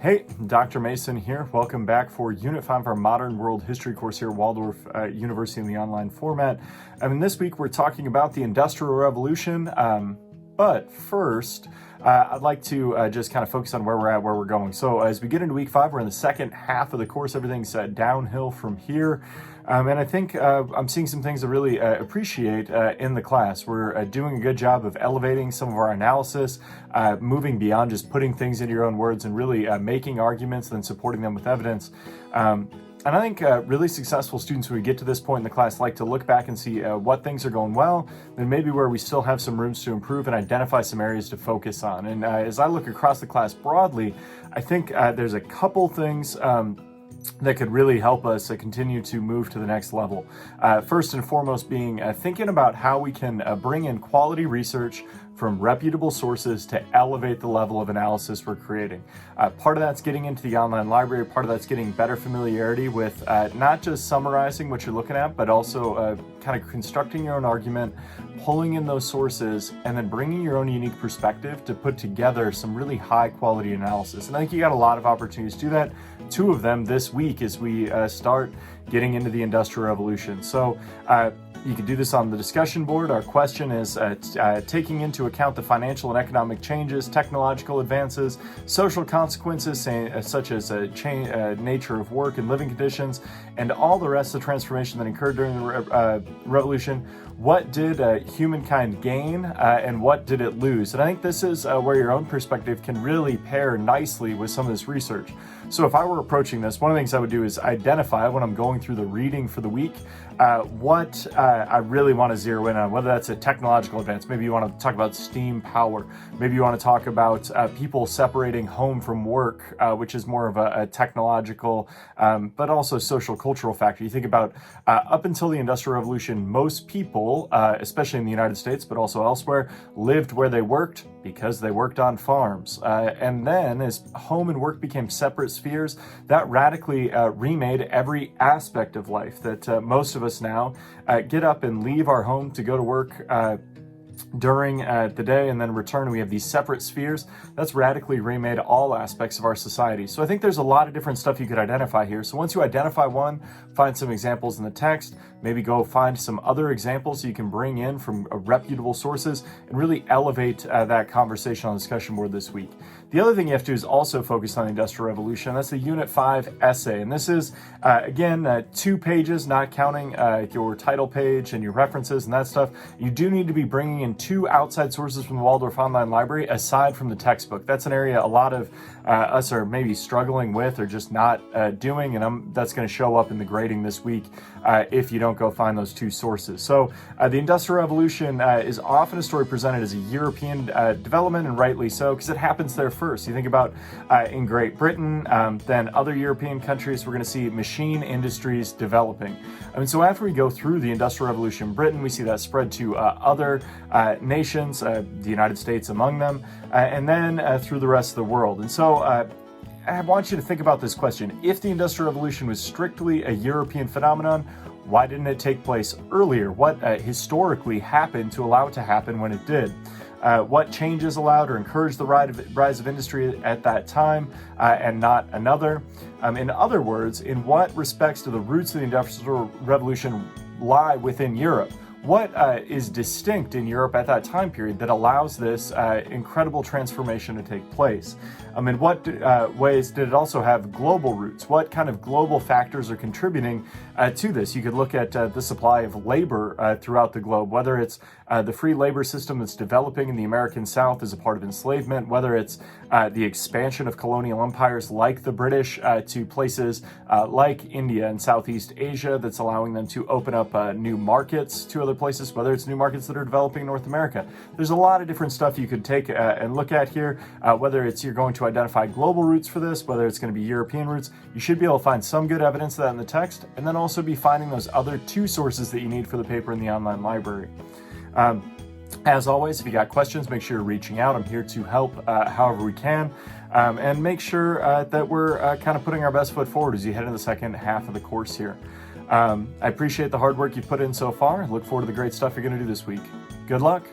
Hey, Dr. Mason here. Welcome back for Unit 5 of our Modern World History course here at Waldorf University in the online format. This week we're talking about the Industrial Revolution, but first I'd like to just kind of focus on where we're at, where we're going. So as we get into week 5, we're in the second half of the course. Everything's downhill from here. And I think I'm seeing some things to really appreciate in the class. We're doing a good job of elevating some of our analysis, moving beyond just putting things into your own words and really making arguments and then supporting them with evidence. And I think really successful students who get to this point in the class like to look back and see what things are going well, then maybe where we still have some rooms to improve and identify some areas to focus on. And as I look across the class broadly, I think there's a couple things that could really help us continue to move to the next level. First and foremost being thinking about how we can bring in quality research from reputable sources to elevate the level of analysis we're creating. Part of that's getting into the online library, part of that's getting better familiarity with not just summarizing what you're looking at, but also kind of constructing your own argument, pulling in those sources, and then bringing your own unique perspective to put together some really high quality analysis. And I think you got a lot of opportunities to do that. 2 of them this week as we start getting into the Industrial Revolution. So you can do this on the discussion board. Our question is taking into account the financial and economic changes, technological advances, social consequences such as nature of work and living conditions, and all the rest of the transformation that occurred during the revolution. What did humankind gain and what did it lose? And I think this is where your own perspective can really pair nicely with some of this research. So if I were approaching this, one of the things I would do is identify when I'm going through the reading for the week, what I really want to zero in on, whether that's a technological advance. Maybe you want to talk about steam power. Maybe you want to talk about people separating home from work, which is more of a technological, but also social cultural factor. You think about up until the Industrial Revolution, most people, especially in the United States, but also elsewhere, lived where they worked because they worked on farms. And then as home and work became separate spheres, that radically remade every aspect of life that most of us now get up and leave our home to go to work during the day and then return. We have these separate spheres. That's radically remade all aspects of our society. So I think there's a lot of different stuff you could identify here. So once you identify one, find some examples in the text, maybe go find some other examples you can bring in from reputable sources and really elevate that conversation on the discussion board this week. The other thing you have to do is also focus on the Industrial Revolution. That's the Unit 5 essay. And this is, again, 2 pages, not counting your title page and your references and that stuff. You do need to be bringing in 2 outside sources from the Waldorf Online Library aside from the textbook. That's an area a lot of us are maybe struggling with or just not doing, and that's going to show up in the grading this week if you don't go find those 2 sources. So the Industrial Revolution is often a story presented as a European development, and rightly so, because it happens there first. You think about in Great Britain, then other European countries, we're going to see machine industries developing. So after we go through the Industrial Revolution in Britain, we see that spread to other nations, the United States among them, and then through the rest of the world. And so I want you to think about this question. If the Industrial Revolution was strictly a European phenomenon, why didn't it take place earlier? What historically happened to allow it to happen when it did? What changes allowed or encouraged the rise of industry at that time and not another? In other words, in what respects do the roots of the Industrial Revolution lie within Europe? What is distinct in Europe at that time period that allows this incredible transformation to take place? In what ways did it also have global roots? What kind of global factors are contributing to this? You could look at the supply of labor throughout the globe, whether it's the free labor system that's developing in the American South as a part of enslavement, whether it's the expansion of colonial empires like the British to places like India and Southeast Asia that's allowing them to open up new markets to other places, whether it's new markets that are developing in North America. There's a lot of different stuff you could take and look at here, whether it's you're going to identify global roots for this, whether it's going to be European roots. You should be able to find some good evidence of that in the text, and then also be finding those other 2 sources that you need for the paper in the online library. As always, if you got questions, make sure you're reaching out. I'm here to help however we can, and make sure that we're kind of putting our best foot forward as you head into the second half of the course here. I appreciate the hard work you've put in so far. Look forward to the great stuff you're going to do this week. Good luck.